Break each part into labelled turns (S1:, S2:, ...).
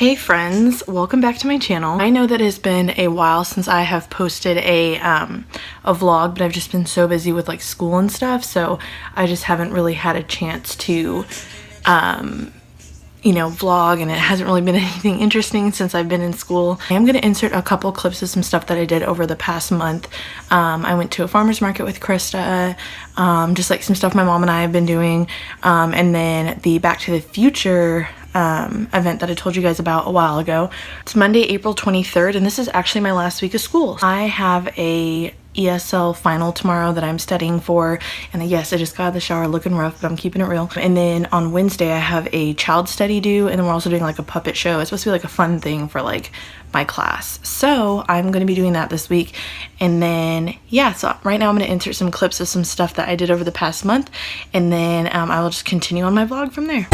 S1: Hey friends, welcome back to my channel. I know that it's been a while since I have posted a vlog, but I've just been so busy with like school and stuff, so I just haven't really had a chance to you know, vlog, and it hasn't really been anything interesting since I've been in school. I am going to insert a couple clips of some stuff that I did over the past month. I went to a farmer's market with Krista, just like some stuff my mom and I have been doing, and then the Back to the Future event that I told you guys about a while ago. It's Monday, April 23rd, and this is actually my last week of school. I have a ESL final tomorrow that I'm studying for, and yes, I just got out of the shower looking rough, but I'm keeping it real. And then on Wednesday I have a child study due, and then we're also doing like a puppet show. It's supposed to be like a fun thing for like my class, so I'm going to be doing that this week. And then yeah, so right now I'm going to insert some clips of some stuff that I did over the past month, and then I will just continue on my vlog from there.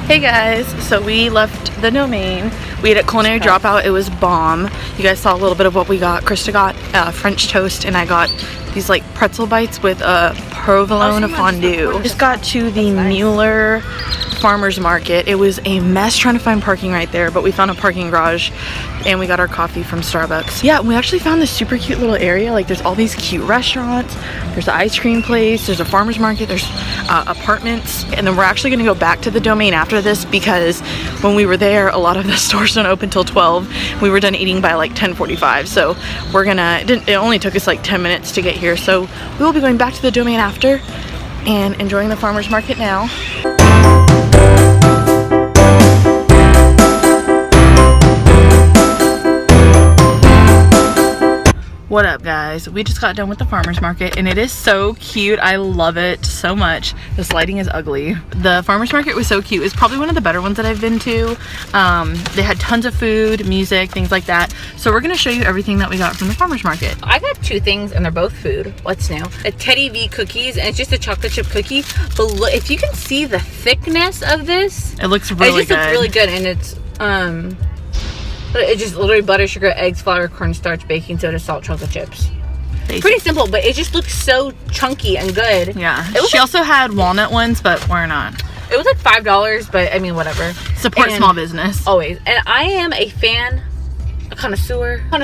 S1: Hey guys, so we left the Domain. We had a culinary dropout. It was bomb. You guys saw a little bit of what we got. Krista got French toast, and I got these like pretzel bites with a provolone fondue. Just got to the Mueller Farmers Market. It was a mess trying to find parking right there, but we found a parking garage, and we got our coffee from Starbucks. Yeah, we actually found this super cute little area. Like there's all these cute restaurants, there's the ice cream place, there's a farmer's market, there's apartments, and then we're actually gonna go back to the Domain after this because when we were there, a lot of the stores don't open till 12. We were done eating by like 10:45, so we're gonna, it only took us like 10 minutes to get here, so we will be going back to the Domain after and enjoying the farmer's market now. What up guys, we just got done with the farmer's market, and it is so cute. I love it so much. This lighting is ugly. The farmer's market was so cute. It's probably one of the better ones that I've been to. They had tons of food, music, things like that. So we're gonna show you everything that we got from the farmer's market.
S2: I got two things, and they're both food. What's new? A Teddy V cookies, and it's just a chocolate chip cookie. But look, if you can see the thickness of this,
S1: it looks really good.
S2: Looks really good, and it's just literally butter, sugar, eggs, flour, cornstarch, baking soda, salt, chocolate chips. Basic. Pretty simple, but it just looks so chunky and good.
S1: Yeah. She also had walnut ones, but we're not.
S2: It was like $5, but I mean, whatever.
S1: Support small business.
S2: Always. And I am a fan, a connoisseur of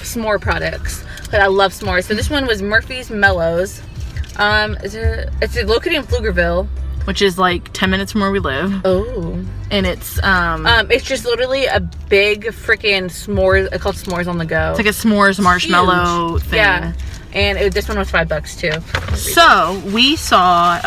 S2: s'more products. But I love s'mores. So this one was Murphy's Mellows. It's located in Pflugerville,
S1: which is like 10 minutes from where we live.
S2: Oh.
S1: And it's
S2: just literally a big freaking s'mores. It's called S'mores on the Go.
S1: It's like a s'mores marshmallow thing. Yeah.
S2: And this one was $5 too.
S1: So we saw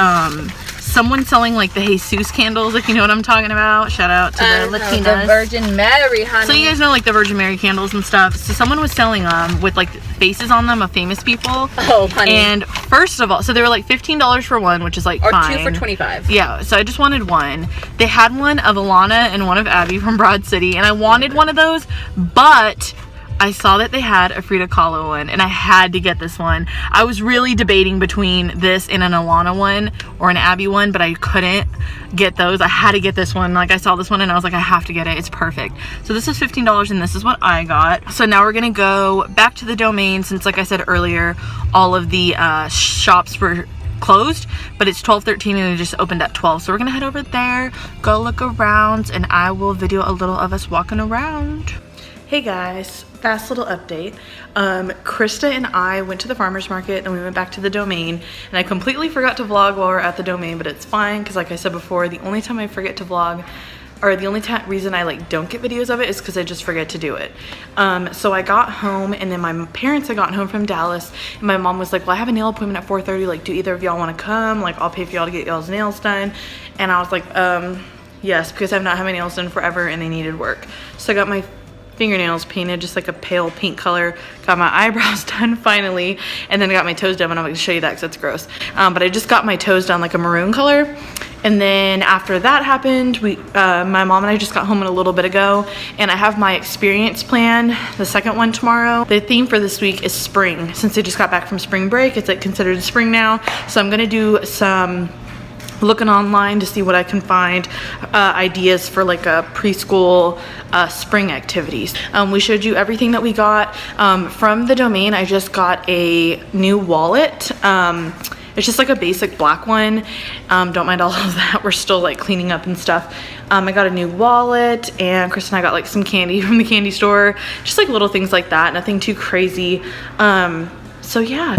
S1: someone selling like the Jesus candles, if you know what I'm talking about. Shout out to the Latinas.
S2: The Virgin Mary, honey.
S1: So you guys know like the Virgin Mary candles and stuff. So someone was selling them with like faces on them of famous people.
S2: Oh, honey.
S1: And first of all, so they were like $15 for one, which is like fine.
S2: Or two for $25.
S1: Yeah, so I just wanted one. They had one of Alana and one of Abby from Broad City, and I wanted one of those, but I saw that they had a Frida Kahlo one, and I had to get this one. I was really debating between this and an Alana one or an Abby one, but I couldn't get those. I had to get this one. Like I saw this one and I was like, I have to get it. It's perfect. So this is $15, and this is what I got. So now we're gonna go back to the Domain, since like I said earlier, all of the shops were closed, but it's 12:13 and it just opened at 12. So we're gonna head over there, go look around, and I will video a little of us walking around. Hey guys, fast little update. Krista and I went to the farmer's market, and we went back to the Domain, and I completely forgot to vlog while we're at the Domain, but it's fine because like I said before, the only time I forget to vlog, or the only reason I like don't get videos of it, is because I just forget to do it. So I got home, and then my parents had gotten home from Dallas, and my mom was like, well, I have a nail appointment at 4:30, like do either of y'all want to come? Like I'll pay for y'all to get y'all's nails done. And I was like, yes, because I've not had my nails done forever and they needed work. So I got my fingernails painted just like a pale pink color, got my eyebrows done finally, and then I got my toes done, and I'm going to show you that because that's gross. But I just got my toes done like a maroon color, And then after that happened, my mom and I just got home a little bit ago, and I have my experience plan, the second one tomorrow. The theme for this week is spring. Since I just got back from spring break, it's like considered spring now. So I'm gonna do some looking online to see what I can find, ideas for like a preschool spring activities. We showed you everything that we got from the domain. I just got a new wallet. It's just like a basic black one. Don't mind all of that. We're still like cleaning up and stuff. I got a new wallet, and Chris and I got like some candy from the candy store. Just like little things like that, nothing too crazy. So yeah.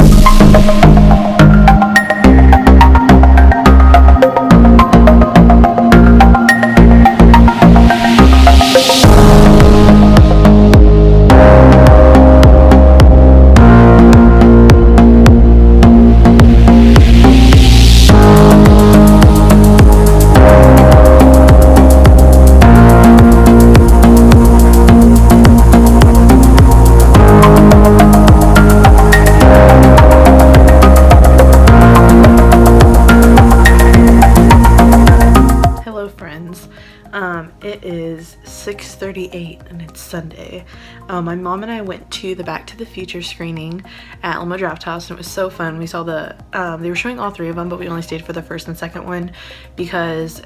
S1: It is 6:38 and it's Sunday. My mom and I went to the Back to the Future screening at Elmo Draft House, and it was so fun. We saw they were showing all three of them, but we only stayed for the first and second one because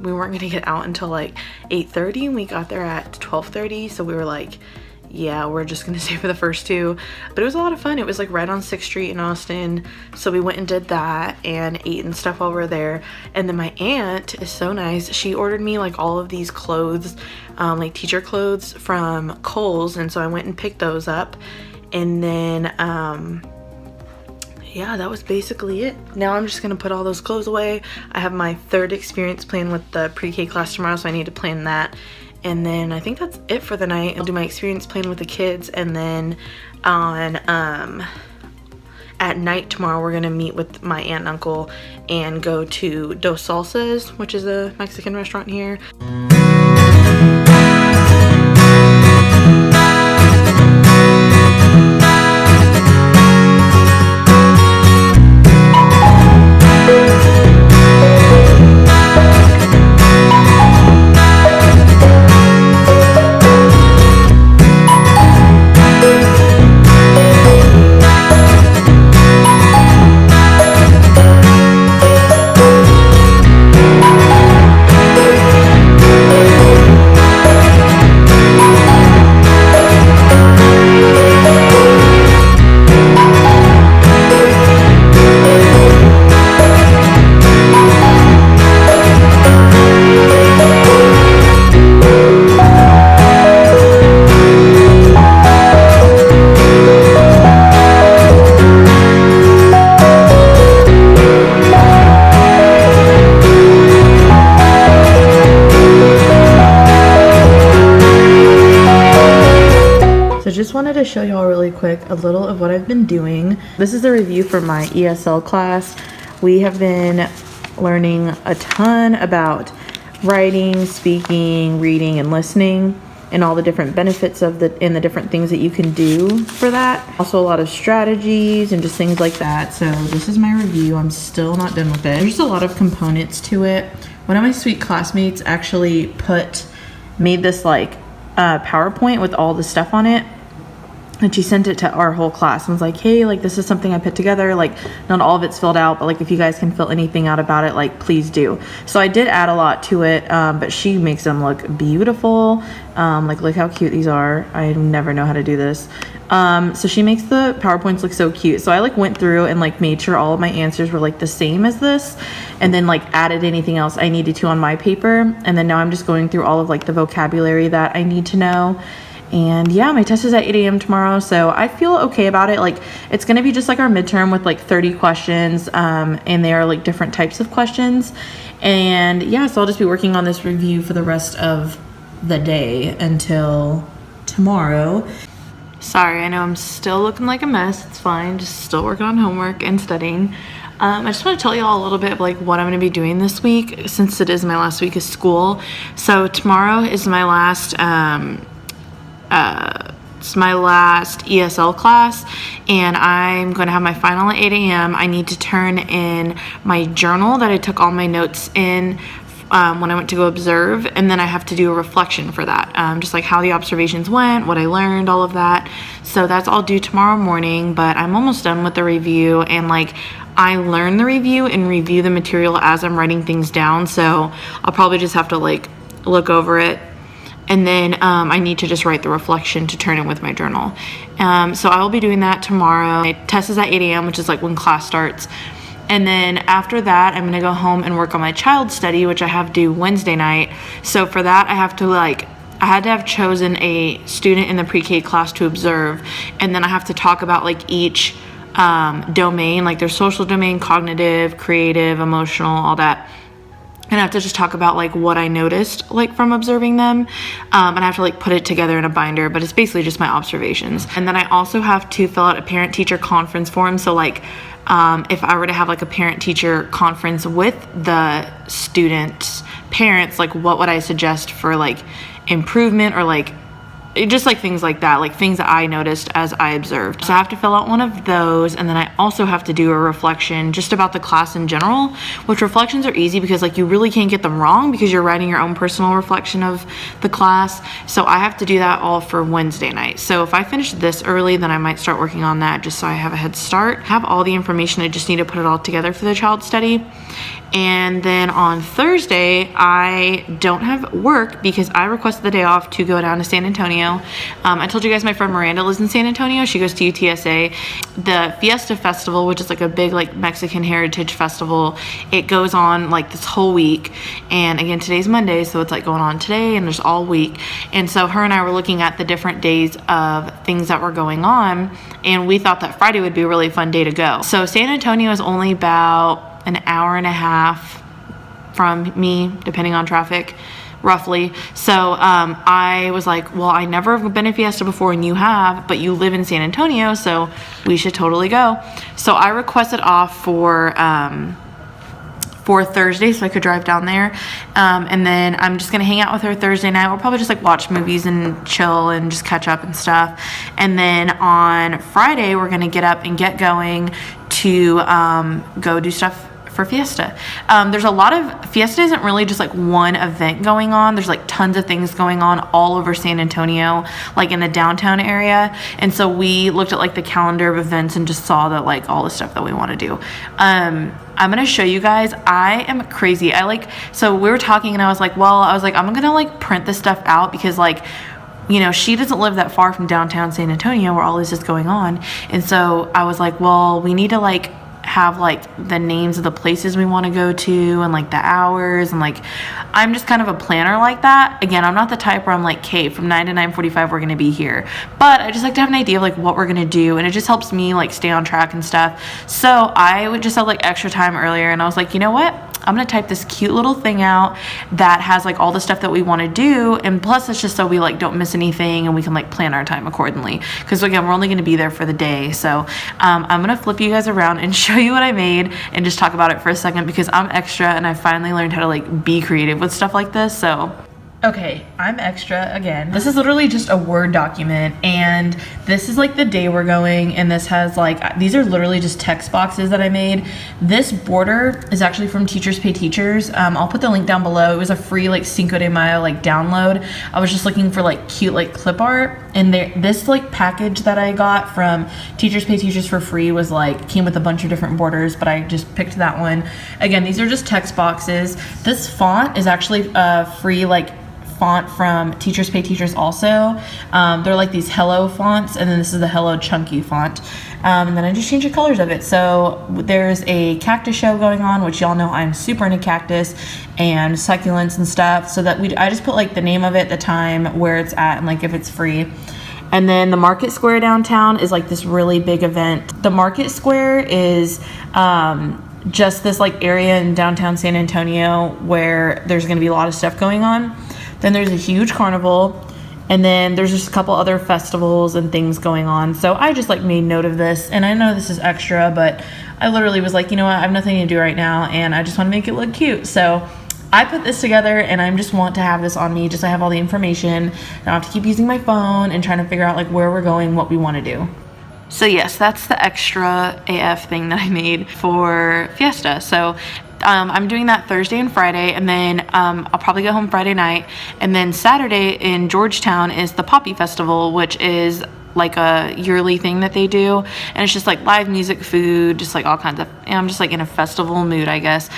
S1: we weren't gonna get out until like 8:30, and we got there at 12:30, so we were like, yeah, we're just gonna stay for the first two. But it was a lot of fun. It was like right on 6th Street in Austin, so we went and did that and ate and stuff while we were there. And then my aunt is so nice. She ordered me like all of these clothes, like teacher clothes from Kohl's, and so I went and picked those up. And then yeah, that was basically it. Now I'm just gonna put all those clothes away. I have my third experience plan with the pre-K class tomorrow, so I need to plan that. And then I think that's it for the night. I'll do my experience plan with the kids, and then on at night tomorrow we're gonna meet with my aunt and uncle and go to Dos Salsas, which is a Mexican restaurant here. Just wanted to show y'all really quick a little of what I've been doing. This is a review for my ESL class. We have been learning a ton about writing, speaking, reading, and listening, and all the different benefits of the different things that you can do for that. Also a lot of strategies and just things like that. So this is my review. I'm still not done with it. There's a lot of components to it. One of my sweet classmates actually made this like PowerPoint with all the stuff on it. And she sent it to our whole class and was like, hey, like this is something I put together. Like not all of it's filled out, but like if you guys can fill anything out about it, like please do. So I did add a lot to it, but she makes them look beautiful. Like look how cute these are. I never know how to do this. So she makes the PowerPoints look so cute. So I like went through and like made sure all of my answers were like the same as this, and then like added anything else I needed to on my paper. And then now I'm just going through all of like the vocabulary that I need to know. And yeah, my test is at 8 a.m. tomorrow, so I feel okay about it. Like it's gonna be just like our midterm with like 30 questions, and they are like different types of questions. And yeah, so I'll just be working on this review for the rest of the day until tomorrow. Sorry, I know I'm still looking like a mess. It's fine, just still working on homework and studying. I just want to tell you all a little bit of like what I'm going to be doing this week, since it is my last week of school. So tomorrow is my last It's my last ESL class, and I'm going to have my final at 8 a.m. I need to turn in my journal that I took all my notes in when I went to go observe, and then I have to do a reflection for that, just like how the observations went, what I learned, all of that. So that's all due tomorrow morning, but I'm almost done with the review, and like I learn the review and review the material as I'm writing things down, so I'll probably just have to like look over it, and then I need to just write the reflection to turn in with my journal. So I will be doing that tomorrow. My test is at 8 a.m., which is like when class starts. And then after that, I'm gonna go home and work on my child study, which I have due Wednesday night. So for that, I had to have chosen a student in the pre-K class to observe. And then I have to talk about like each domain, like their social domain, cognitive, creative, emotional, all that. And I have to just talk about like what I noticed like from observing them, and I have to like put it together in a binder, but it's basically just my observations. And then I also have to fill out a parent-teacher conference form. So like if I were to have like a parent-teacher conference with the students' parents, like what would I suggest for like improvement, or like just like things like that, like things that I noticed as I observed. So I have to fill out one of those, and then I also have to do a reflection just about the class in general, which reflections are easy because like you really can't get them wrong because you're writing your own personal reflection of the class. So I have to do that all for Wednesday night. So if I finish this early, then I might start working on that just so I have a head start. I have all the information, I just need to put it all together for the child study. And then on Thursday, I don't have work because I requested the day off to go down to San Antonio. I told you guys my friend Miranda lives in San Antonio. She goes to UTSA. The Fiesta Festival, which is like a big like Mexican heritage festival, it goes on like this whole week. And again, today's Monday, so it's like going on today and there's all week. And so her and I were looking at the different days of things that were going on, and we thought that Friday would be a really fun day to go. So San Antonio is only about an hour and a half from me, depending on traffic, roughly. So I was like, well, I never have been to Fiesta before, and you have, but you live in San Antonio, so we should totally go. So I requested off for Thursday so I could drive down there, and then I'm just gonna hang out with her Thursday night. We'll probably just like watch movies and chill and just catch up and stuff. And then on Friday we're gonna get up and get going to go do stuff for Fiesta. There's a lot of, Fiesta isn't really just like one event going on. There's like tons of things going on all over San Antonio, like in the downtown area. And so we looked at like the calendar of events and just saw that like all the stuff that we want to do. I'm gonna show you guys. I am crazy. So we were talking and I was like, I'm gonna like print this stuff out because like, you know, she doesn't live that far from downtown San Antonio where all this is going on. And so I was like, well, we need to like have like the names of the places we want to go to and like the hours, and like I'm just kind of a planner like that. Again, I'm not the type where I'm like, okay, from 9 to 9:45 we're gonna be here, but I just like to have an idea of like what we're gonna do, and it just helps me like stay on track and stuff. So I would just have like extra time earlier, and I was like, you know what, I'm gonna type this cute little thing out that has like all the stuff that we want to do, and plus it's just so we like don't miss anything and we can like plan our time accordingly, because again, we're only gonna be there for the day. So I'm gonna flip you guys around and show you what I made and just talk about it for a second, because I'm extra and I finally learned how to like be creative with stuff like this. So okay, I'm extra again. This is literally just a Word document, and this is like the day we're going, and this has like, these are literally just text boxes that I made. This border is actually from Teachers Pay Teachers. I'll put the link down below. It was a free like Cinco de Mayo like download. I was just looking for like cute like clip art, and this like package that I got from Teachers Pay Teachers for free was like, came with a bunch of different borders, but I just picked that one. Again, these are just text boxes. This font is actually free like font from Teachers Pay Teachers also. They're like these Hello fonts, and then this is the Hello Chunky font. And then I just changed the colors of it. So there's a cactus show going on, which y'all know I'm super into cactus and succulents and stuff. So that I just put like the name of it, the time, where it's at, and like if it's free. And then the Market Square downtown is like this really big event. The Market Square is just this like area in downtown San Antonio where there's gonna be a lot of stuff going on. Then there's a huge carnival, and then there's just a couple other festivals and things going on. So I just like made note of this, and I know this is extra, but I literally was like, you know what, I have nothing to do right now, and I just want to make it look cute. So I put this together and I just want to have this on me just so I have all the information. I don't have to keep using my phone and trying to figure out like where we're going, what we want to do. So yes, that's the extra AF thing that I made for Fiesta. So I'm doing that Thursday and Friday, and then I'll probably go home Friday night, and then Saturday in Georgetown is the Poppy Festival, which is like a yearly thing that they do, and it's just like live music, food, just like all kinds of, I'm just like in a festival mood, I guess.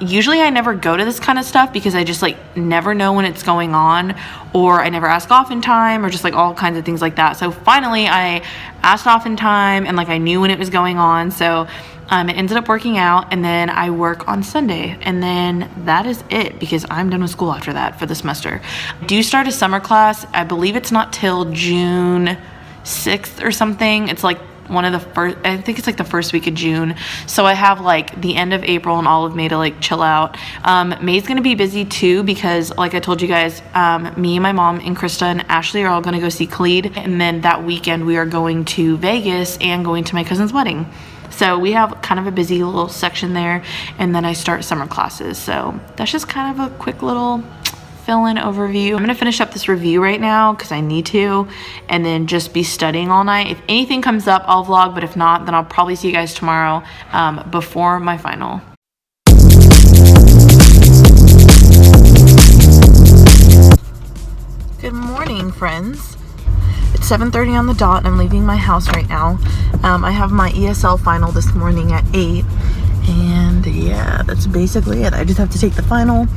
S1: Usually I never go to this kind of stuff because I just like never know when it's going on, or I never ask off in time, or just like all kinds of things like that. So finally I asked off in time, and like I knew when it was going on, so it ended up working out, and then I work on Sunday, and then that is it because I'm done with school after that for the semester. I do start a summer class. I believe it's not till June 6th or something. It's like one of the first, I think it's like the first week of June. So I have like the end of April and all of May to like chill out. May's gonna be busy too because like I told you guys, me, my mom, and Krista and Ashley are all gonna go see Khalid, and then that weekend we are going to Vegas and going to my cousin's wedding. So we have kind of a busy little section there, and then I start summer classes. So that's just kind of a quick little fill-in overview. I'm gonna finish up this review right now because I need to, and then just be studying all night. If anything comes up, I'll vlog, but if not, then I'll probably see you guys tomorrow before my final. Good morning, friends. It's 7:30 on the dot, and I'm leaving my house right now. I have my ESL final this morning at 8, and yeah, that's basically it. I just have to take the final.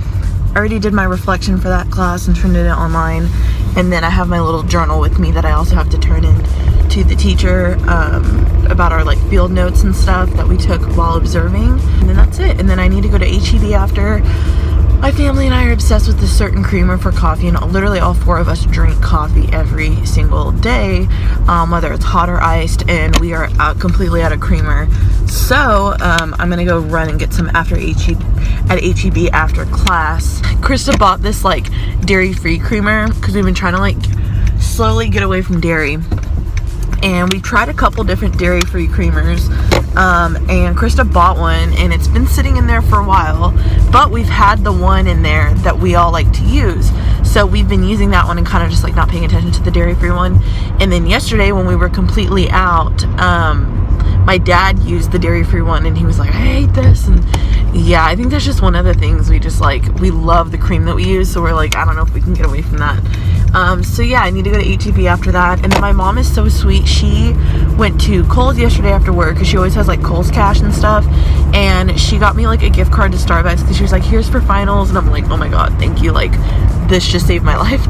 S1: I already did my reflection for that class and turned it in online, and then I have my little journal with me that I also have to turn in to the teacher about our like field notes and stuff that we took while observing, and then that's it. And then I need to go to HEB after. My family and I are obsessed with this certain creamer for coffee, and literally all 4 of us drink coffee every single day, whether it's hot or iced, and we are completely out of creamer. So I'm gonna go run and get some after at HEB after class. Krista bought this like dairy-free creamer because we've been trying to like slowly get away from dairy. And we tried a couple different dairy-free creamers, and Krista bought one, and it's been sitting in there for a while, but we've had the one in there that we all like to use, so we've been using that one and kind of just like not paying attention to the dairy-free one. And then yesterday when we were completely out, my dad used the dairy-free one, and he was like, I hate this. And yeah, I think that's just one of the things we just like, we love the cream that we use, so we're like, I don't know if we can get away from that. So yeah, I need to go to HEB after that. And then my mom is so sweet. She went to Kohl's yesterday after work because she always has like Kohl's cash and stuff, and she got me like a gift card to Starbucks because she was like, here's for finals. And I'm like, oh my god, thank you, like this just saved my life.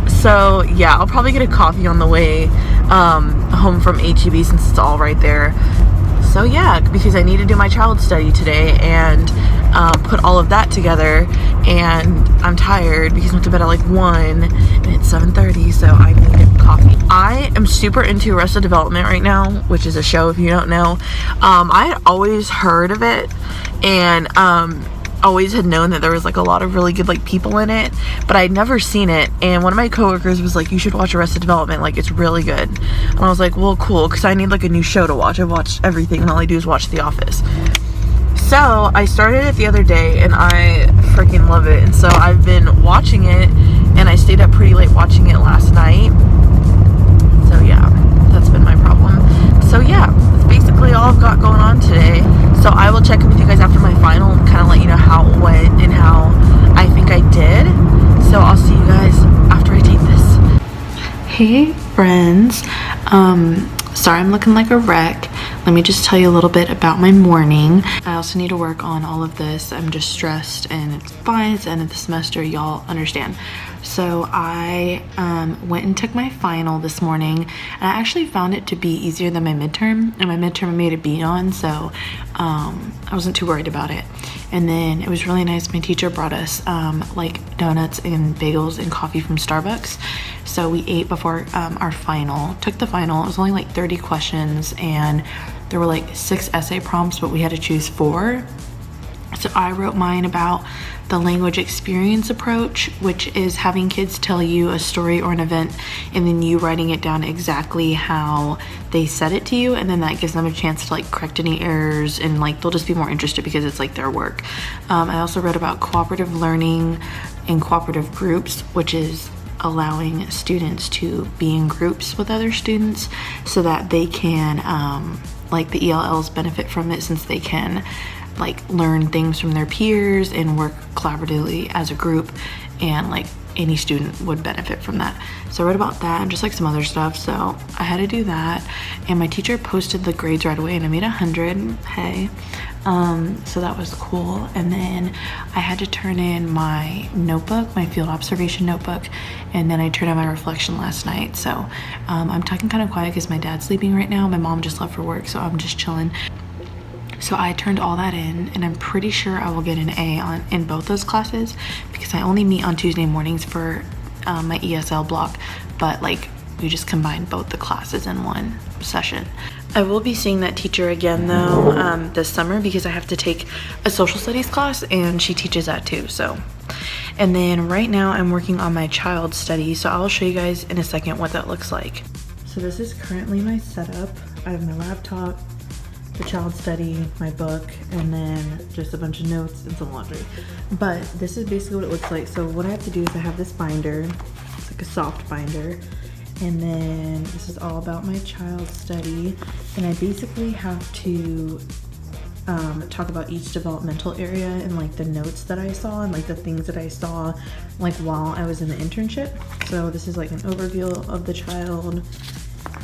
S1: So yeah, I'll probably get a coffee on the way home from HEB since it's all right there. So yeah, because I need to do my child study today and put all of that together, and I'm tired because I went to bed at like 1 and it's 7:30, so I need coffee. I am super into Arrested Development right now, which is a show if you don't know. I had always heard of it, and always had known that there was like a lot of really good like people in it, but I'd never seen it. And one of my coworkers was like, you should watch Arrested Development, like it's really good. And I was like, well, cool, because I need like a new show to watch. I've watched everything and all I do is watch The Office. So I started it the other day and I freaking love it, and so I've been watching it, and I stayed up pretty late watching it last night. So yeah, that's been my problem. So yeah, that's basically all I've got going on today. So I will check in with you guys after my final and kind of let you know how it went and how I think I did. So I'll see you guys after I take this. Hey friends, sorry I'm looking like a wreck. Let me just tell you a little bit about my morning. I also need to work on all of this. I'm just stressed, and it's fine. It's the end of the semester, y'all understand. So I went and took my final this morning, and I actually found it to be easier than my midterm, and my midterm I made a B on, so I wasn't too worried about it. And then it was really nice. My teacher brought us like donuts and bagels and coffee from Starbucks, so we ate before our final. Took the final. It was only like 30 questions, and there were like 6 essay prompts, but we had to choose 4. So I wrote mine about the language experience approach, which is having kids tell you a story or an event and then you writing it down exactly how they said it to you, and then that gives them a chance to like correct any errors, and like they'll just be more interested because it's like their work. I also wrote about cooperative learning and cooperative groups, which is allowing students to be in groups with other students so that they can like the ELLs benefit from it, since they can like learn things from their peers and work collaboratively as a group, and like any student would benefit from that. So I wrote about that and just like some other stuff. So I had to do that, and my teacher posted the grades right away and I made 100. Hey, so that was cool. And then I had to turn in my notebook, my field observation notebook, and then I turned in my reflection last night. So I'm talking kind of quiet because my dad's sleeping right now. My mom just left for work, so I'm just chilling. So I turned all that in, and I'm pretty sure I will get an A in both those classes, because I only meet on Tuesday mornings for my ESL block, but like we just combined both the classes in one session. I will be seeing that teacher again though this summer, because I have to take a social studies class and she teaches that too. So, and then right now I'm working on my child study, so I'll show you guys in a second what that looks like. So this is currently my setup. I have my laptop, the child study, my book, and then just a bunch of notes and some laundry. But this is basically what it looks like. So what I have to do is I have this binder. It's like a soft binder. And then this is all about my child study. And I basically have to talk about each developmental area and like the notes that I saw and like the things that I saw like while I was in the internship. So this is like an overview of the child,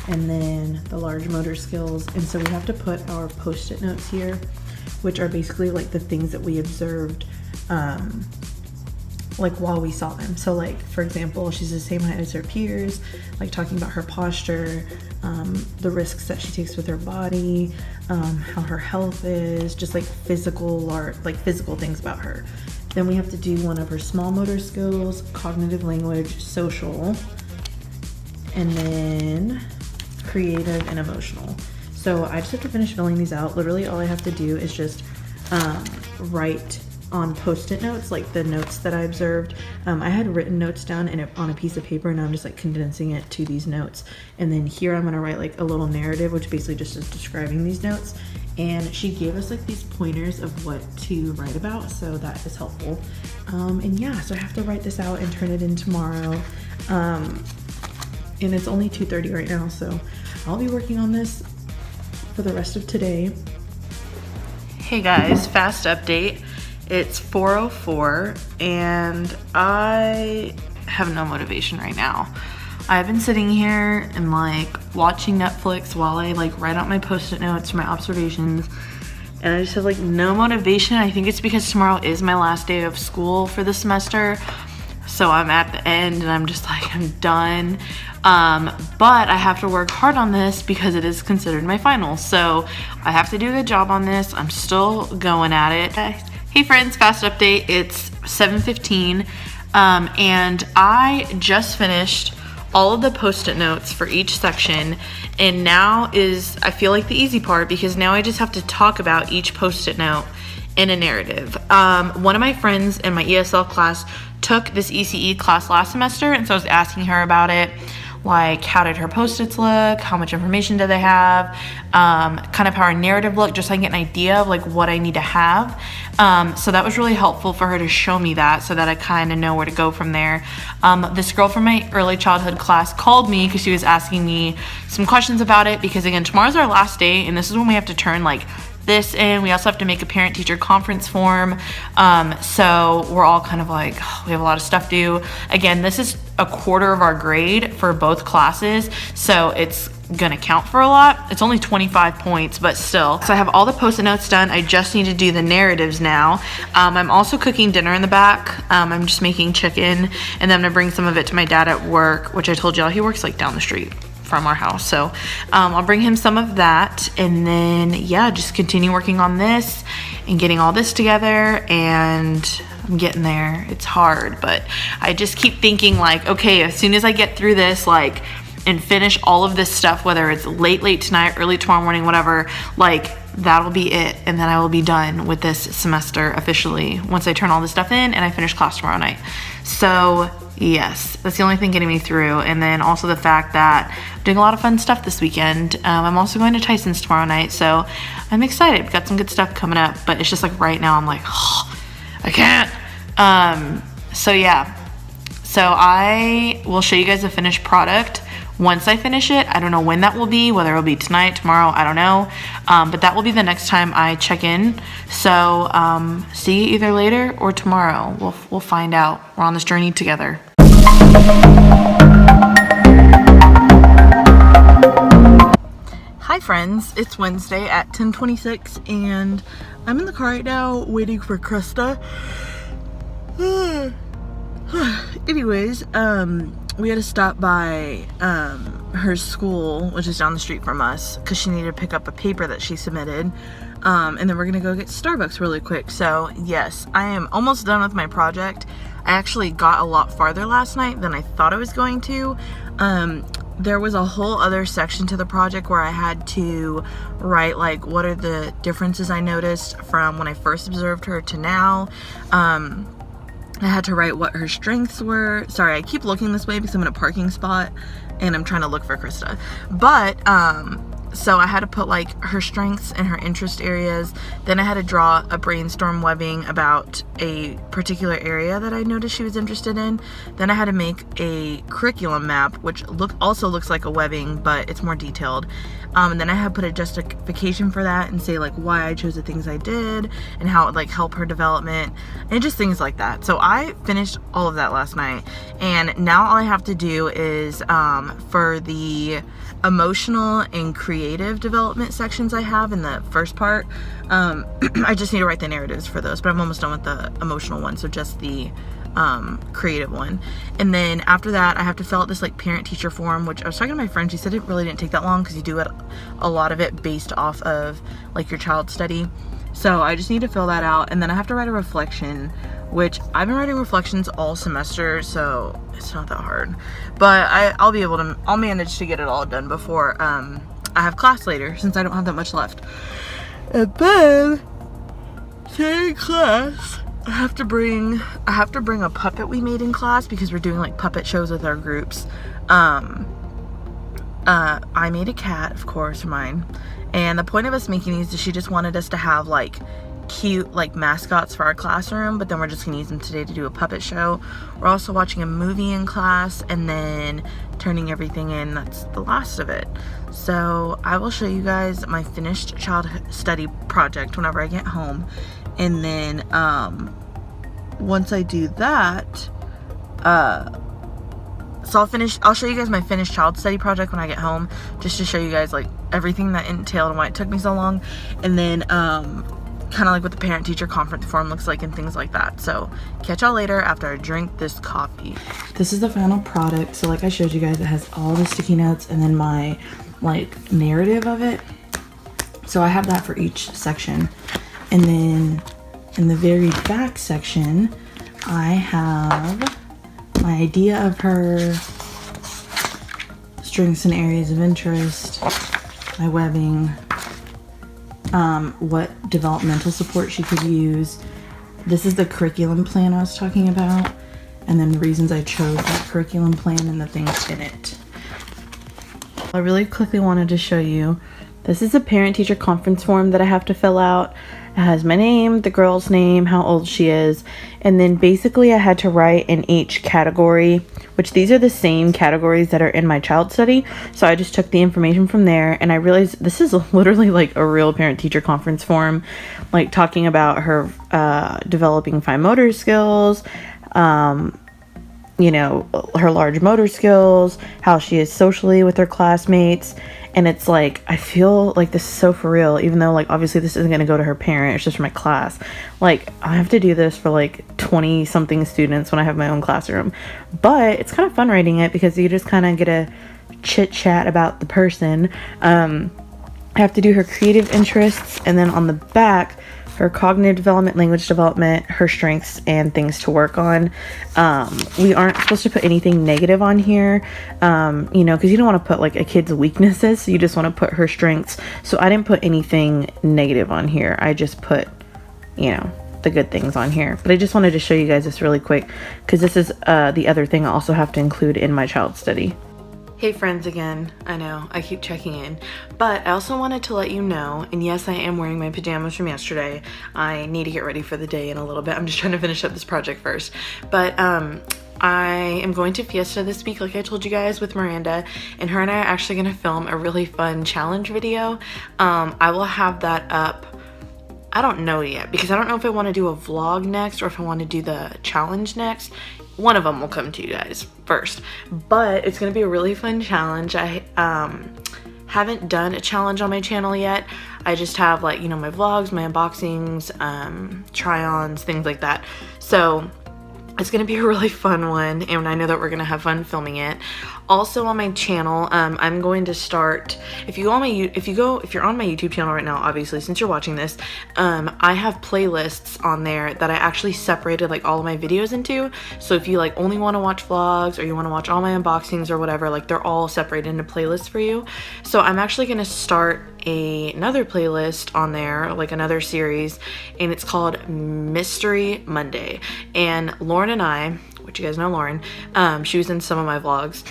S1: and then the large motor skills. And so we have to put our post-it notes here, which are basically like the things that we observed like while we saw them. So like, for example, she's the same height as her peers, like talking about her posture, the risks that she takes with her body, how her health is, just like physical or like physical things about her. Then we have to do one of her small motor skills, cognitive language, social, and then creative and emotional. So I just have to finish filling these out. Literally all I have to do is just write on post-it notes, like the notes that I observed. I had written notes down on a piece of paper, and I'm just like condensing it to these notes. And then here I'm gonna write like a little narrative, which basically just is describing these notes. And she gave us like these pointers of what to write about, so that is helpful. And yeah, so I have to write this out and turn it in tomorrow. And it's only 2:30 right now, so I'll be working on this for the rest of today. Hey guys, fast update. It's 4:04 and I have no motivation right now. I've been sitting here and like watching Netflix while I like write out my post-it notes for my observations, and I just have like no motivation. I think it's because tomorrow is my last day of school for the semester, so I'm at the end and I'm just like, I'm done. But I have to work hard on this because it is considered my final, so I have to do a good job on this. I'm still going at it. Hey friends, fast update. It's 7:15 and I just finished all of the post-it notes for each section, and now is, I feel like, the easy part, because now I just have to talk about each post-it note in a narrative. One of my friends in my ESL class took this ECE class last semester, and so I was asking her about it. Like, how did her post-its look? How much information did they have? Kind of how our narrative looked, just so I can get an idea of like what I need to have. So that was really helpful for her to show me that, so that I kind of know where to go from there. This girl from my early childhood class called me because she was asking me some questions about it, because again, tomorrow's our last day, and this is when we have to turn like this in. We also have to make a parent-teacher conference form. So we're all kind of like, oh, we have a lot of stuff due. Again, this is a quarter of our grade for both classes, so it's gonna count for a lot. It's only 25 points, but still. So I have all the post-it notes done. I just need to do the narratives now. I'm also cooking dinner in the back. I'm just making chicken, and then I'm gonna bring some of it to my dad at work, which I told y'all he works like down the street from our house. So I'll bring him some of that, and then yeah, just continue working on this and getting all this together, and I'm getting there. It's hard, but I just keep thinking like, okay, as soon as I get through this, like, and finish all of this stuff, whether it's late tonight, early tomorrow morning, whatever, like that'll be it. And then I will be done with this semester officially once I turn all this stuff in and I finish class tomorrow night. So yes, that's the only thing getting me through. And then also the fact that I'm doing a lot of fun stuff this weekend. I'm also going to Tyson's tomorrow night, so I'm excited. We've got some good stuff coming up, but it's just like right now I'm like, oh, I can't. So yeah, so I will show you guys the finished product once I finish it. I don't know when that will be, whether it'll be tonight, tomorrow, I don't know. But that will be the next time I check in. So see you either later or tomorrow. We'll find out. We're on this journey together. Hi friends, it's Wednesday at 10:26 and I'm in the car right now waiting for Krista. Anyways, we had to stop by her school, which is down the street from us, because she needed to pick up a paper that she submitted. And then we're gonna go get Starbucks really quick. So yes, I am almost done with my project. I actually got a lot farther last night than I thought I was going to. There was a whole other section to the project where I had to write like what are the differences I noticed from when I first observed her to now. I had to write what her strengths were. Sorry, I keep looking this way because I'm in a parking spot and I'm trying to look for Krista. But so I had to put like her strengths and her interest areas. Then I had to draw a brainstorm webbing about a particular area that I noticed she was interested in. Then I had to make a curriculum map, which also looks like a webbing, but it's more detailed. And then I had to put a justification for that and say like why I chose the things I did and how it would like help her development and just things like that. So I finished all of that last night, and now all I have to do is for the emotional and creative development sections I have in the first part, I just need to write the narratives for those, but I'm almost done with the emotional one, so just the creative one. And then after that I have to fill out this like parent teacher form, which I was talking to my friend, she said it really didn't take that long because you do it a lot of it based off of like your child study. So I just need to fill that out, and then I have to write a reflection, which I've been writing reflections all semester, so it's not that hard. But I'll manage to get it all done before I have class later, since I don't have that much left. And then today in class I have to bring a puppet we made in class because we're doing like puppet shows with our groups. I made a cat, of course, mine. And the point of us making these is she just wanted us to have like cute like mascots for our classroom, but then we're just gonna use them today to do a puppet show. We're also watching a movie in class and then turning everything in. That's the last of it. So I will show you guys my finished child study project whenever I get home. And then once I do that, so I'll show you guys my finished child study project when I get home, just to show you guys like everything that entailed and why it took me so long. And then kind of like what the parent teacher conference form looks like and things like that. So catch y'all later after I drink this coffee. This is the final product. So like I showed you guys, it has all the sticky notes and then my like narrative of it. So I have that for each section. And then in the very back section, I have my idea of her, strengths and areas of interest, my webbing, what developmental support she could use. This is the curriculum plan I was talking about, and then the reasons I chose that curriculum plan and the things in it. I really quickly wanted to show you, this is a parent-teacher conference form that I have to fill out. It has my name, the girl's name, how old she is, and then basically I had to write in each category, which these are the same categories that are in my child study. So I just took the information from there, and I realized this is literally like a real parent-teacher conference form, like talking about her developing fine motor skills, you know, her large motor skills, how she is socially with her classmates. And it's like, I feel like this is so for real, even though like obviously this isn't going to go to her parent, it's just for my class. Like I have to do this for like 20 something students when I have my own classroom, but it's kind of fun writing it because you just kind of get a chit chat about the person. I have to do her creative interests, and then on the back
S3: her cognitive development, language development, her strengths, and things to work on. We aren't supposed to put anything negative on here, you know, because you don't want to put like a kid's weaknesses. So you just want to put her strengths. So I didn't put anything negative on here. I just put, you know, the good things on here. But I just wanted to show you guys this really quick, because this is the other thing I also have to include in my child study. Hey friends again, I know, I keep checking in, but I also wanted to let you know, and yes, I am wearing my pajamas from yesterday. I need to get ready for the day in a little bit. I'm just trying to finish up this project first. But I am going to Fiesta this week, like I told you guys, with Miranda, and her and I are actually going to film a really fun challenge video. I will have that up. I don't know yet, because I don't know if I want to do a vlog next or if I want to do the challenge next. One of them will come to you guys first, but it's going to be a really fun challenge. I haven't done a challenge on my channel yet. I just have, like, you know, my vlogs, my unboxings, try-ons, things like that. So it's going to be a really fun one, and I know that we're going to have fun filming it. Also on my channel, I'm going to start, if you're on my YouTube channel right now, obviously, since you're watching this, I have playlists on there that I actually separated like all of my videos into. So if you like only want to watch vlogs, or you want to watch all my unboxings or whatever, like they're all separated into playlists for you. So I'm actually going to start another playlist on there, like another series, and it's called Mystery Monday. And Lauren and I, which you guys know Lauren, she was in some of my vlogs.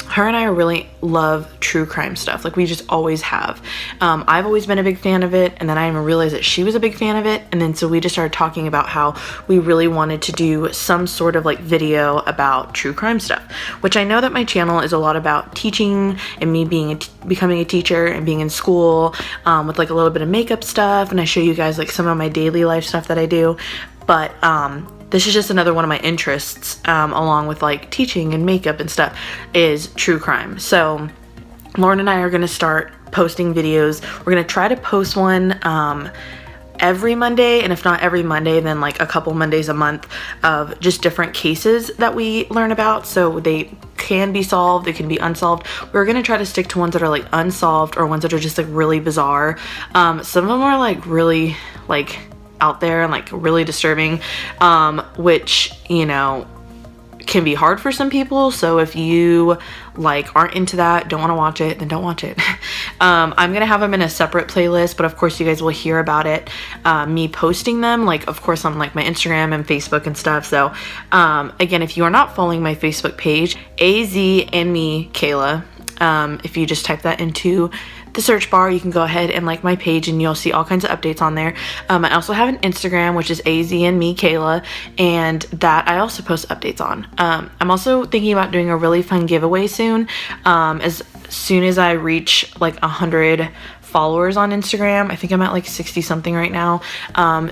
S3: Her and I really love true crime stuff. Like, we just always have. I've always been a big fan of it, and then I even realized that she was a big fan of it, and then so we just started talking about how we really wanted to do some sort of like video about true crime stuff, which I know that my channel is a lot about teaching and me becoming a teacher and being in school, with like a little bit of makeup stuff, and I show you guys like some of my daily life stuff that I do. But this is just another one of my interests, along with like teaching and makeup and stuff, is true crime. So Lauren and I are going to start posting videos. We're going to try to post one every Monday, and if not every Monday, then like a couple Mondays a month, of just different cases that we learn about. So they can be solved, they can be unsolved. We're going to try to stick to ones that are like unsolved, or ones that are just like really bizarre. Some of them are like really like out there and like really disturbing, which, you know, can be hard for some people. So if you like aren't into that, don't want to watch it, then don't watch it. I'm gonna have them in a separate playlist, but of course you guys will hear about it, me posting them, like of course on like my Instagram and Facebook and stuff. So again, if you are not following my Facebook page, AZ and me Kayla, if you just type that into the search bar, you can go ahead and like my page, and you'll see all kinds of updates on there. I also have an Instagram, which is AZ and me Kayla, and that I also post updates on. I'm also thinking about doing a really fun giveaway soon. As soon as I reach like 100 followers on Instagram, I think I'm at like 60 something right now,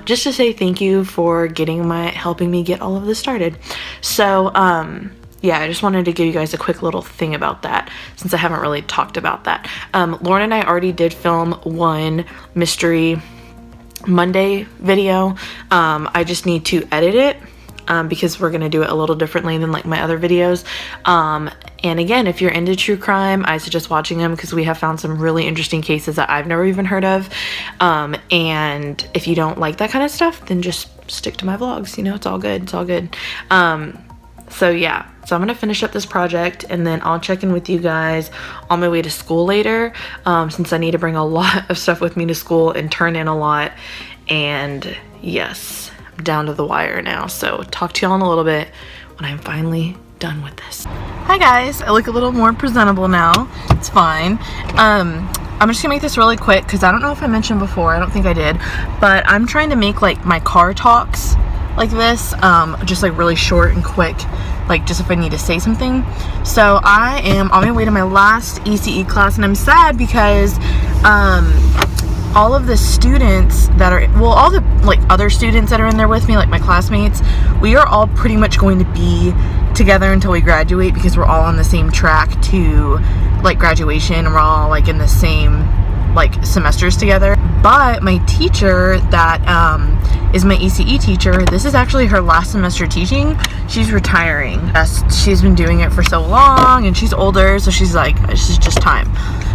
S3: just to say thank you for helping me get all of this started. So yeah, I just wanted to give you guys a quick little thing about that, since I haven't really talked about that. Lauren and I already did film one Mystery Monday video. I just need to edit it, because we're gonna do it a little differently than like my other videos. And again, if you're into true crime, I suggest watching them, because we have found some really interesting cases that I've never even heard of. And if you don't like that kind of stuff, then just stick to my vlogs. You know, it's all good. It's all good. So yeah, so I'm gonna finish up this project, and then I'll check in with you guys on my way to school later, since I need to bring a lot of stuff with me to school and turn in a lot. And yes, I'm down to the wire now. So talk to y'all in a little bit when I'm finally done with this. Hi guys, I look a little more presentable now. It's fine. I'm just gonna make this really quick, because I don't know if I mentioned before, I don't think I did, but I'm trying to make like my car talks like this, just like really short and quick, like just if I need to say something. So I am on my way to my last ECE class, and I'm sad because all of the students that are, well, all the like other students that are in there with me, like my classmates, we are all pretty much going to be together until we graduate, because we're all on the same track to like graduation, and we're all like in the same like semesters together. But my teacher that is my ECE teacher, this is actually her last semester teaching. She's retiring. She's been doing it for so long, and she's older, so she's like, this is just time.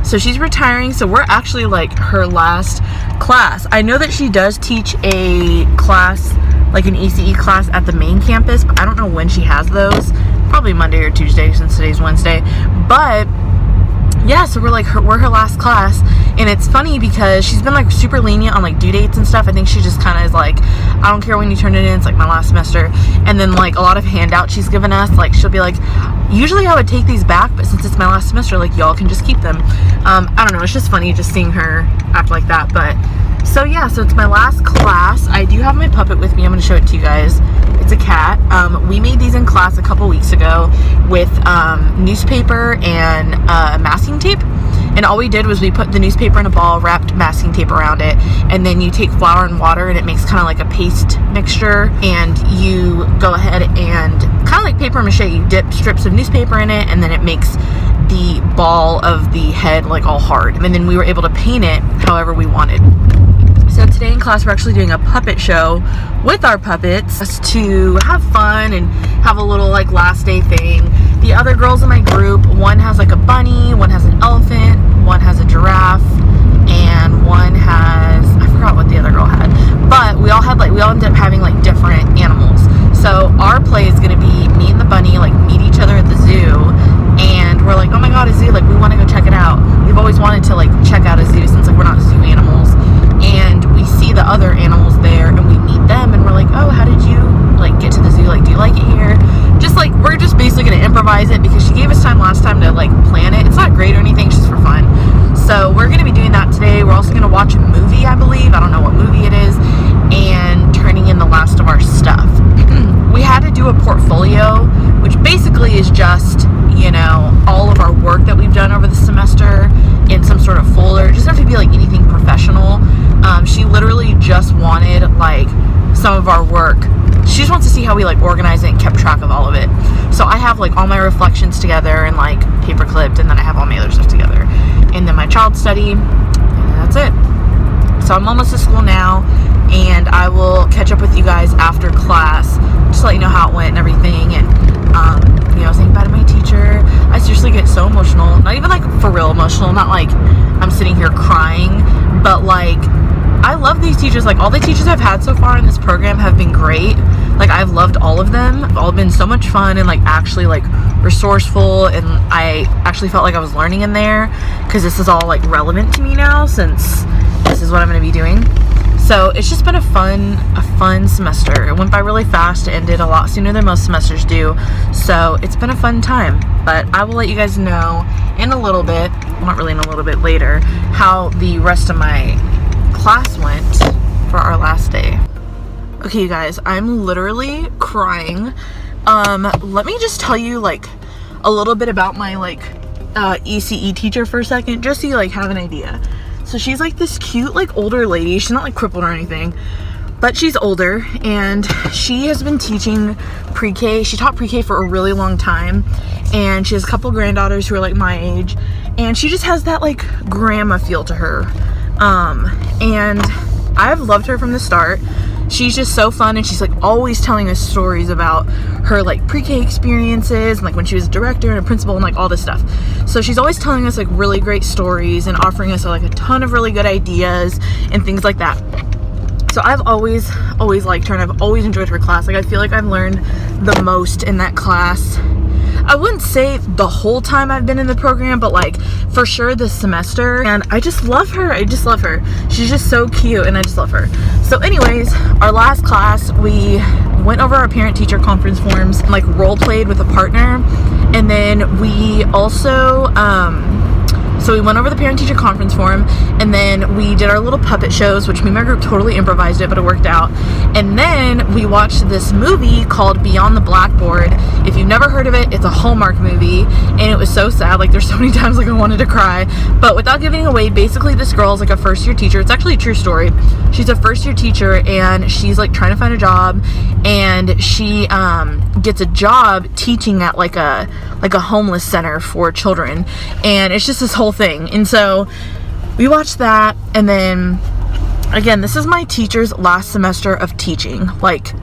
S3: So she's retiring, so we're actually like her last class. I know that she does teach a class, like an ECE class at the main campus, but I don't know when she has those. Probably Monday or Tuesday since today's Wednesday. But yeah, so we're her last class, and it's funny because she's been like super lenient on like due dates and stuff. I think she just kind of is like, I don't care when you turn it in, it's like my last semester. And then like a lot of handouts she's given us, like she'll be like, usually I would take these back, but since it's my last semester, like y'all can just keep them. I don't know, it's just funny just seeing her act like that. But so yeah, so it's my last class. I do have my puppet with me. I'm gonna show it to you guys. It's a cat. We made these in class a couple weeks ago with newspaper and masking tape. And all we did was we put the newspaper in a ball, wrapped masking tape around it, and then you take flour and water and it makes kind of like a paste mixture, and you go ahead and kind of like paper mache, you dip strips of newspaper in it, and then it makes the ball of the head like all hard. And then we were able to paint it however we wanted. So today in class we're actually doing a puppet show with our puppets just to have fun and have a little like last day thing. The other girls in my group, one has like a bunny, one has an elephant, one has a giraffe, and one has, I forgot what the other girl had. But we all ended up having like different animals. So our play is gonna be me and the bunny like meet each other at the zoo, and we're like, oh my god, a zoo, like we wanna go check it out. We've always wanted to like check out a zoo since like we're not zoo animals. And we see the other animals there and we meet them and we're like, oh, how did you like get to the zoo? Like, do you like it here? Just like, we're just basically gonna improvise it because she gave us time last time to like plan it. It's not great or anything, it's just for fun. So we're gonna be doing that today. We're also gonna watch a movie, I believe. I don't know what movie it is, and turning in the last of our stuff. We had to do a portfolio, which basically is just, you know, all of our work that we've done over the semester in some sort of folder. It doesn't have to be like anything professional. She literally just wanted like some of our work. She just wants to see how we like organize it and kept track of all of it. So I have like all my reflections together and like paper clipped, and then I have all my other stuff together, and then my child study, and that's it. So I'm almost to school now, and I will catch up with you guys after class, just let you know how it went and everything. And you know, saying bye to my teacher. I seriously get so emotional, not even like for real emotional, not like I'm sitting here crying, but like I love these teachers. Like all the teachers I've had so far in this program have been great. Like I've loved all of them. They've all been so much fun and like actually like resourceful, and I actually felt like I was learning in there because this is all like relevant to me now since this is what I'm going to be doing. So it's just been a fun semester. It went by really fast. It ended a lot sooner than most semesters do. So it's been a fun time. But I will let you guys know in a little bit, well, not really in a little bit later, how the rest of my class went for our last day. Okay, you guys, I'm literally crying. Let me just tell you like a little bit about my like ECE teacher for a second, just so you like have an idea. So she's like this cute like older lady. She's not like crippled or anything, but she's older, and she has been teaching pre-K. She taught pre-K for a really long time, and she has a couple granddaughters who are like my age, and she just has that like grandma feel to her. And I've loved her from the start. She's just so fun, and she's like always telling us stories about her like pre-K experiences and like when she was a director and a principal and like all this stuff. So she's always telling us like really great stories and offering us like a ton of really good ideas and things like that. So I've always liked her, and I've always enjoyed her class. Like I feel like I've learned the most in that class. I wouldn't say the whole time I've been in the program, but like for sure this semester. And I just love her. I just love her. She's just so cute, and I just love her. So anyways, our last class, we went over our parent-teacher conference forms and like role played with a partner. And then we also so we went over the parent-teacher conference form, and then we did our little puppet shows, which me and my group totally improvised it, but it worked out. And then we watched this movie called Beyond the Blackboard. If you've never heard of it, it's a Hallmark movie, and it was so sad. Like there's so many times like I wanted to cry, but without giving away, basically this girl is like a first-year teacher. It's actually a true story. She's a first-year teacher, and she's like trying to find a job, and she gets a job teaching at like a homeless center for children, and it's just this whole thing. And so we watched that, and then
S1: again, this is my teacher's last semester of teaching, like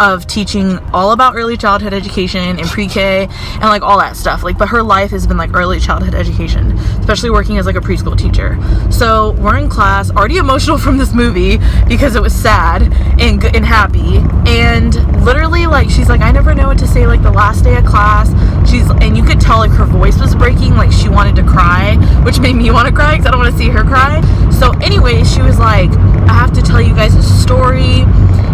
S1: of teaching all about early childhood education and pre-K and like all that stuff, like, but her life has been like early childhood education, especially working as like a preschool teacher. So we're in class, already emotional from this movie because it was sad and happy, and literally like she's like, I never know what to say like the last day of class. And you could tell like her voice was breaking, like she wanted to cry, which made me want to cry because I don't want to see her cry. So anyway, she was like, I have to tell you guys a story.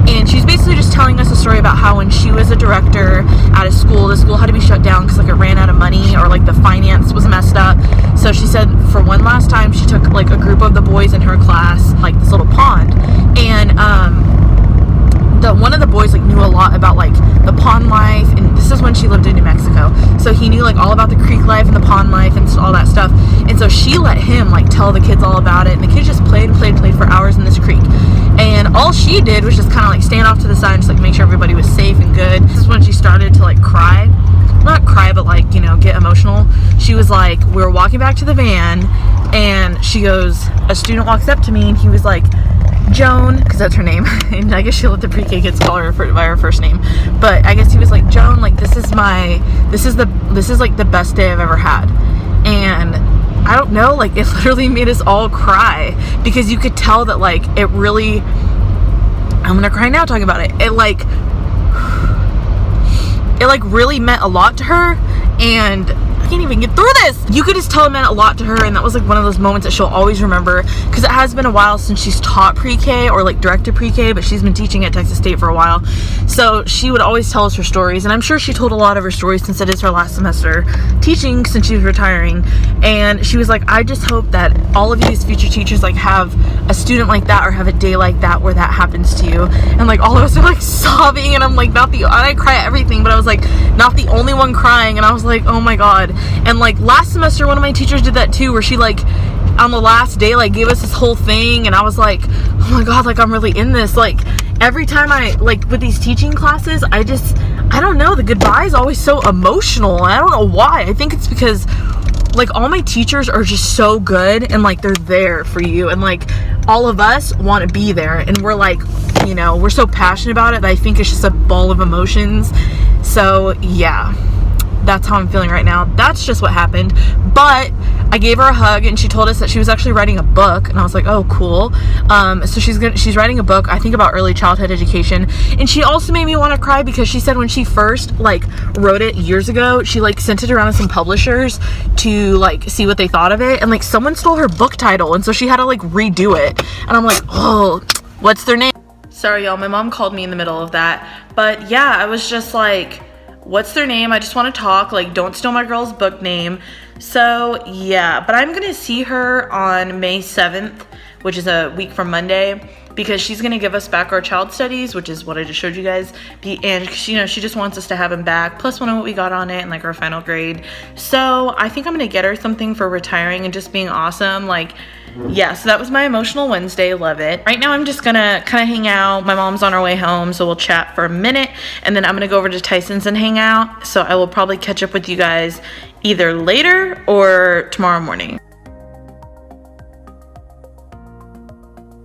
S1: And she's basically just telling us a story about how when she was a director at a school, the school had to be shut down because like it ran out of money, or like the finance was messed up. So she said for one last time she took like a group of the boys in her class, like this little pond, and one of the boys like knew a lot about like the pond life, and this is when she lived in New Mexico, so he knew like all about the creek life and the pond life and all that stuff. And so she let him like tell the kids all about it, and the kids just played for hours in this creek. And all she did was just kind of like stand off to the side and just like make sure everybody was safe and good. This is when she started to like cry, not cry, but like, you know, get emotional. She was like, we were walking back to the van, and she goes, a student walks up to me, and he was like, Joan, because that's her name, and I guess she let the pre-K kids call her by her first name, but I guess he was like, Joan, like this is like the best day I've ever had. And I don't know, like it literally made us all cry, because you could tell that like it really, I'm gonna cry now talking about it, it like really meant a lot to her, and I can't even get through this. You could just tell it meant a lot to her, and that was like one of those moments that she'll always remember, because it has been a while since she's taught pre-K or like directed pre-K, but she's been teaching at Texas State for a while. So she would always tell us her stories, and I'm sure she told a lot of her stories since it is her last semester teaching, since she's retiring. And she was like, I just hope that all of you as future teachers like have a student like that, or have a day like that where that happens to you. And like all of us are like sobbing, and I'm like, I cry at everything, but I was like not the only one crying. And I was like, oh my god. And like last semester one of my teachers did that too, where she like on the last day like gave us this whole thing, and I was like, oh my god, like I'm really in this. Like every time I like with these teaching classes, I don't know, the goodbye is always so emotional. I don't know why. I think it's because like all my teachers are just so good, and like they're there for you, and like all of us want to be there, and we're like, you know, we're so passionate about it that I think it's just a ball of emotions. So yeah, that's how I'm feeling right now. That's just what happened. But I gave her a hug, and she told us that she was actually writing a book, and I was like, oh cool. So she's writing a book, I think, about early childhood education. And she also made me want to cry, because she said when she first like wrote it years ago, she like sent it around to some publishers to like see what they thought of it, and like someone stole her book title, and so she had to like redo it. And I'm like, oh, what's their name? Sorry y'all, my mom called me in the middle of that. But yeah, I was just like, what's their name? I just want to talk, like don't steal my girl's book name. So yeah, but I'm gonna see her on May 7th, which is a week from Monday, because she's gonna give us back our child studies, which is what I just showed you guys. And you know, she just wants us to have them back, plus one of what we got on it, and like our final grade. So I think I'm gonna get her something for retiring and just being awesome. Like yeah, so that was my emotional Wednesday. Love it. Right now I'm just gonna kind of hang out. My mom's on her way home, so we'll chat for a minute, and then I'm gonna go over to Tyson's and hang out. So I will probably catch up with you guys either later or tomorrow morning.